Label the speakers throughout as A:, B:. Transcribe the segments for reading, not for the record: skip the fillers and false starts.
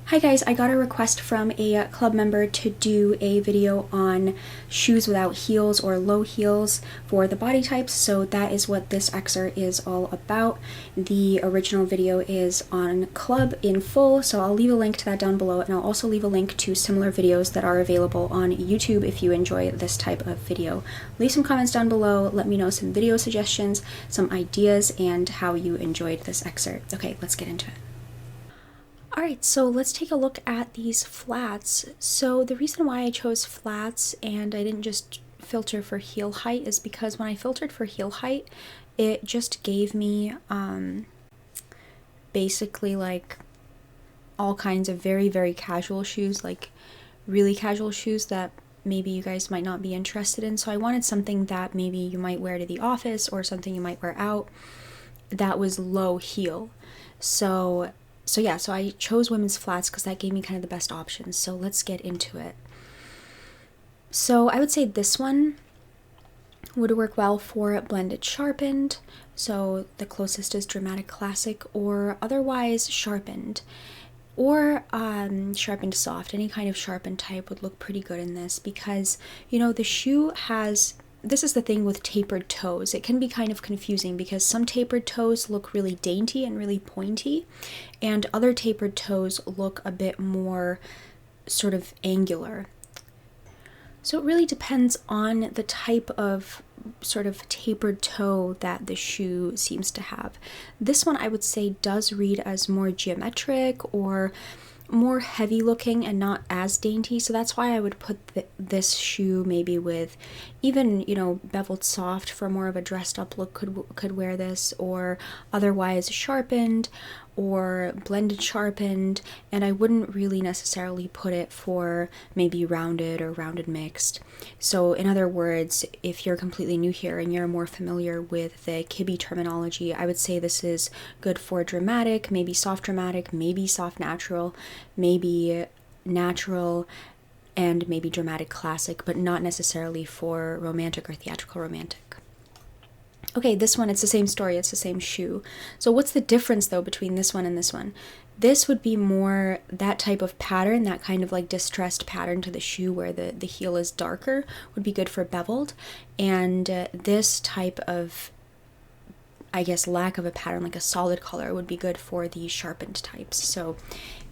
A: Hi guys, I got a request from a club member to do a video on shoes without heels or low heels for the body types, so that is what this excerpt is all about. The original video is on club in full, so I'll leave a link to that down below, and I'll also leave a link to similar videos that are available on YouTube if you enjoy this type of video. Leave some comments down below, let me know some video suggestions, some ideas, and how you enjoyed this excerpt. Okay, let's get into it. Alright, so let's take a look at these flats. So the reason why I chose flats and I didn't just filter for heel height is because when I filtered for heel height, it just gave me basically like all kinds of very, very casual shoes, like really casual shoes that maybe you guys might not be interested in. So I wanted something that maybe you might wear to the office or something you might wear out that was low heel. So I chose women's flats because that gave me kind of the best options. So let's get into it. So I would say this one would work well for blended sharpened. So the closest is dramatic classic or otherwise sharpened. Or sharpened soft. Any kind of sharpened type would look pretty good in this because, you know, the shoe has... This is the thing with tapered toes. It can be kind of confusing because some tapered toes look really dainty and really pointy, and other tapered toes look a bit more sort of angular. So it really depends on the type of sort of tapered toe that the shoe seems to have. This one I would say does read as more geometric or more heavy looking and not as dainty, so that's why I would put this shoe maybe with even, you know, beveled soft for more of a dressed up look could wear this, or otherwise sharpened or blended sharpened, and I wouldn't really necessarily put it for maybe rounded or rounded mixed. So in other words, if you're completely new here and you're more familiar with the Kibbe terminology, I would say this is good for dramatic, maybe soft natural, maybe natural, and maybe dramatic classic, but not necessarily for romantic or theatrical romantic. Okay, this one, it's the same story, it's the same shoe. So what's the difference though between this one and this one? This would be more that type of pattern, that kind of like distressed pattern to the shoe where the heel is darker, would be good for beveled. And this type of, I guess, lack of a pattern, like a solid color, would be good for the sharpened types. So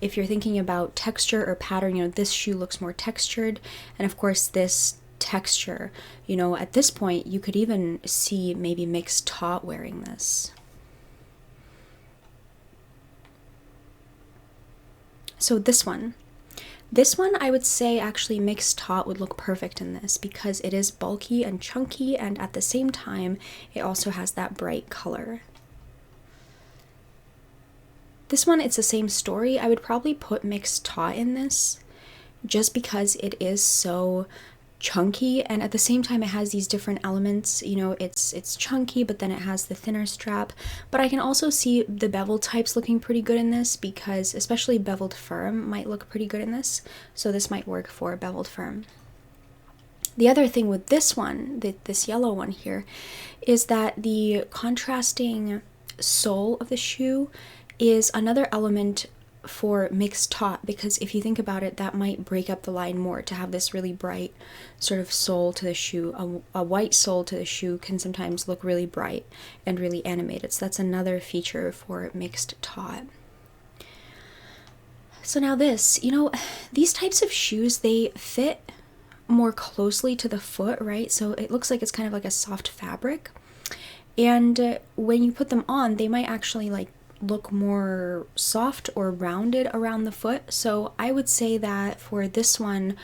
A: if you're thinking about texture or pattern, you know, this shoe looks more textured, and of course this texture, you know, at this point you could even see maybe mixed taut wearing this. So this one I would say actually mixed taut would look perfect in this because it is bulky and chunky, and at the same time it also has that bright color. This one, it's the same story. I would probably put mixed taut in this just because it is so chunky, and at the same time it has these different elements. You know, it's chunky, but then it has the thinner strap. But I can also see the beveled types looking pretty good in this because especially beveled firm might look pretty good in this, so this might work for beveled firm. The other thing with this one, this yellow one here, is that the contrasting sole of the shoe is another element for mixed taut, because if you think about it, that might break up the line more to have this really bright sort of sole to the shoe. A white sole to the shoe can sometimes look really bright and really animated, so that's another feature for mixed taut. So now this, you know, these types of shoes, they fit more closely to the foot, right? So it looks like it's kind of like a soft fabric, and when you put them on, they might actually like look more soft or rounded around the foot. So I would say that for this one,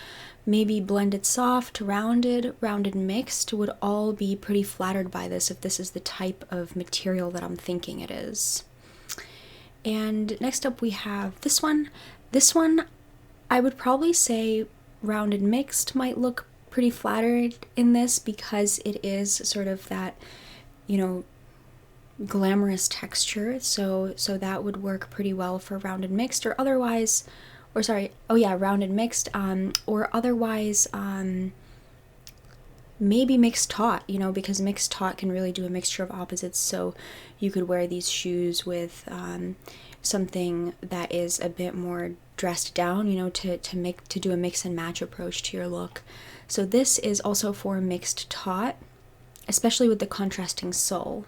A: maybe blended soft, rounded mixed would all be pretty flattered by this if this is the type of material that I'm thinking it is. And next up we have this one. This one, I would probably say rounded mixed might look pretty flattered in this because it is sort of that, you know, glamorous texture, so that would work pretty well for rounded mixed, or otherwise, or sorry, oh yeah, rounded mixed, or otherwise maybe mixed taut, you know, because mixed taut can really do a mixture of opposites. So you could wear these shoes with something that is a bit more dressed down, you know, to do a mix and match approach to your look. So this is also for mixed taut, especially with the contrasting sole.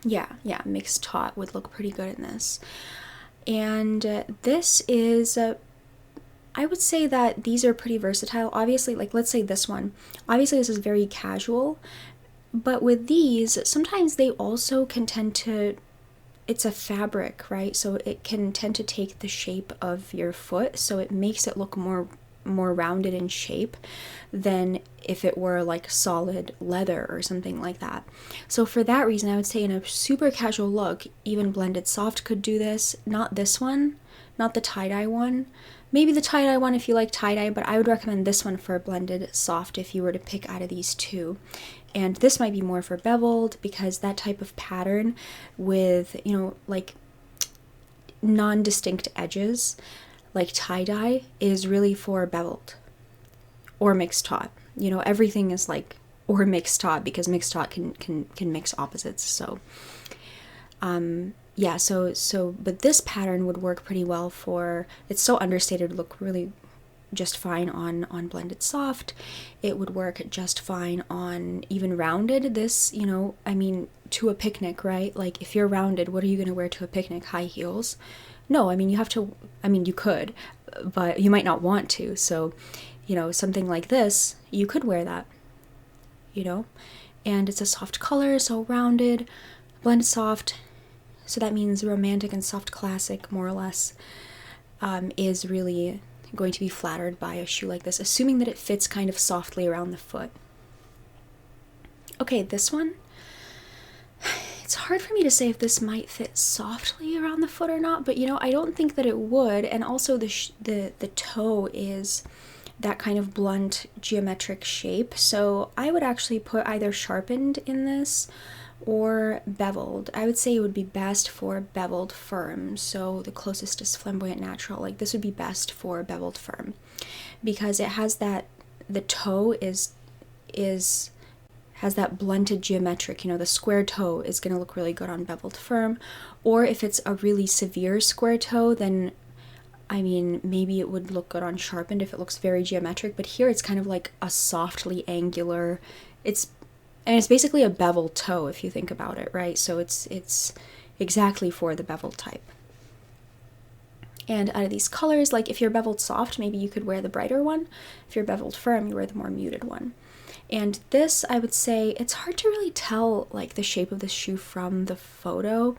A: Yeah, mixed taut would look pretty good in this. And this is, I would say that these are pretty versatile. Obviously, like let's say this one, obviously this is very casual, but with these, sometimes they also can tend to, it's a fabric, right? So it can tend to take the shape of your foot, so it makes it look more rounded in shape than if it were like solid leather or something like that. So for that reason, I would say in a super casual look, even Blended Soft could do this. Not this one, not the tie-dye one. Maybe the tie-dye one if you like tie-dye, but I would recommend this one for Blended Soft if you were to pick out of these two. And this might be more for beveled, because that type of pattern with, you know, like non-distinct edges, like tie-dye, is really for beveled or mixed taut. You know, everything is like, or mixed taut, because mixed taut can mix opposites. So, yeah, but this pattern would work pretty well for, it's so understated, would look really just fine on Blended Soft. It would work just fine on even rounded. This, you know, I mean, to a picnic, right? Like if you're rounded, what are you going to wear to a picnic? High heels? No, I mean, you have to, I mean, you could, but you might not want to. So, you know, something like this, you could wear that, you know, and it's a soft color, so rounded, Blended Soft. So that means romantic and soft classic, more or less, is really going to be flattered by a shoe like this, assuming that it fits kind of softly around the foot. Okay, this one, it's hard for me to say if this might fit softly around the foot or not, but you know, I don't think that it would. And also the toe is that kind of blunt geometric shape, so I would actually put either sharpened in this or beveled. I would say it would be best for beveled firm, so the closest is flamboyant natural. Like this would be best for beveled firm, because it has that, the toe has that blunted geometric, you know, the square toe is going to look really good on beveled firm. Or if it's a really severe square toe, then I mean, maybe it would look good on sharpened if it looks very geometric, but here it's kind of like a softly angular, it's basically a beveled toe if you think about it, right? So it's exactly for the beveled type. And out of these colors, like if you're beveled soft, maybe you could wear the brighter one. If you're beveled firm, you wear the more muted one. And this, I would say, it's hard to really tell like the shape of the shoe from the photo.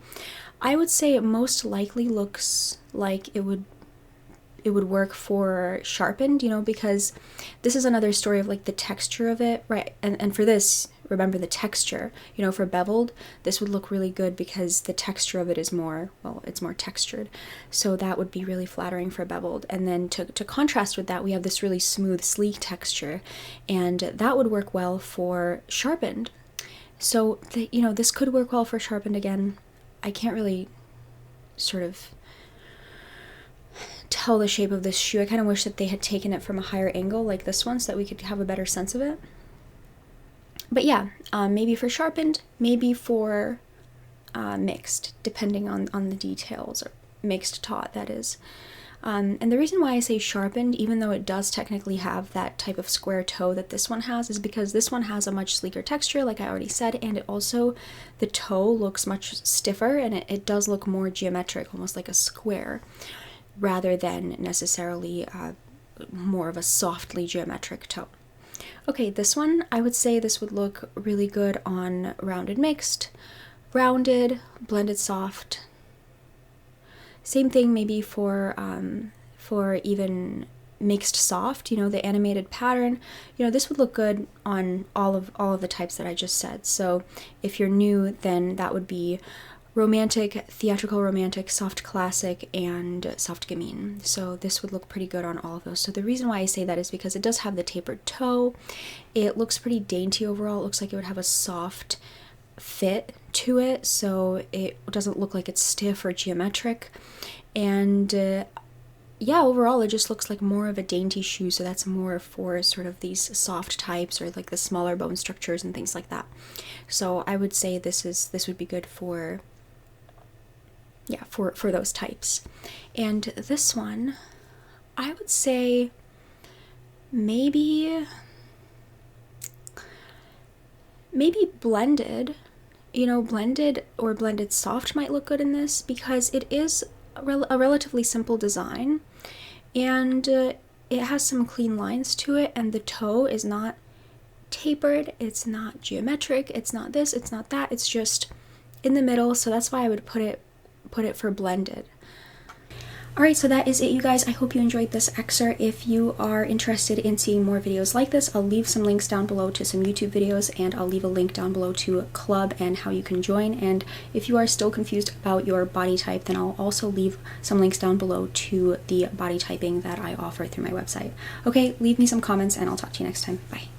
A: I would say it most likely looks like it would work for sharpened, you know, because this is another story of like the texture of it, right? And for this, remember the texture, you know, for beveled, this would look really good because the texture of it is more, well, it's more textured. So that would be really flattering for beveled. And then to contrast with that, we have this really smooth, sleek texture, and that would work well for sharpened. So, you know, this could work well for sharpened again. I can't really sort of tell the shape of this shoe. I kind of wish that they had taken it from a higher angle like this one so that we could have a better sense of it. But yeah, maybe for sharpened, maybe for mixed, depending on the details, or mixed taut, that is. And the reason why I say sharpened, even though it does technically have that type of square toe that this one has, is because this one has a much sleeker texture, like I already said, and it also, the toe looks much stiffer, and it does look more geometric, almost like a square, rather than necessarily more of a softly geometric toe. Okay, this one, I would say this would look really good on rounded mixed, rounded, blended soft. Same thing maybe for even mixed soft, you know, the animated pattern. You know, this would look good on all of the types that I just said. So if you're new, then that would be romantic, theatrical romantic, soft classic, and soft gamine. So this would look pretty good on all of those. So the reason why I say that is because it does have the tapered toe. It looks pretty dainty overall. It looks like it would have a soft fit to it, so it doesn't look like it's stiff or geometric. And yeah, overall it just looks like more of a dainty shoe, so that's more for sort of these soft types or like the smaller bone structures and things like that. So I would say this would be good for yeah, for those types. And this one, I would say maybe blended. You know, blended or blended soft might look good in this because it is a relatively simple design, and it has some clean lines to it, and the toe is not tapered, it's not geometric, it's not this, it's not that, it's just in the middle. So that's why I would put it for blended. Alright, so that is it, you guys. I hope you enjoyed this excerpt. If you are interested in seeing more videos like this, I'll leave some links down below to some YouTube videos, and I'll leave a link down below to a club and how you can join. And if you are still confused about your body type, then I'll also leave some links down below to the body typing that I offer through my website. Okay, leave me some comments, and I'll talk to you next time. Bye.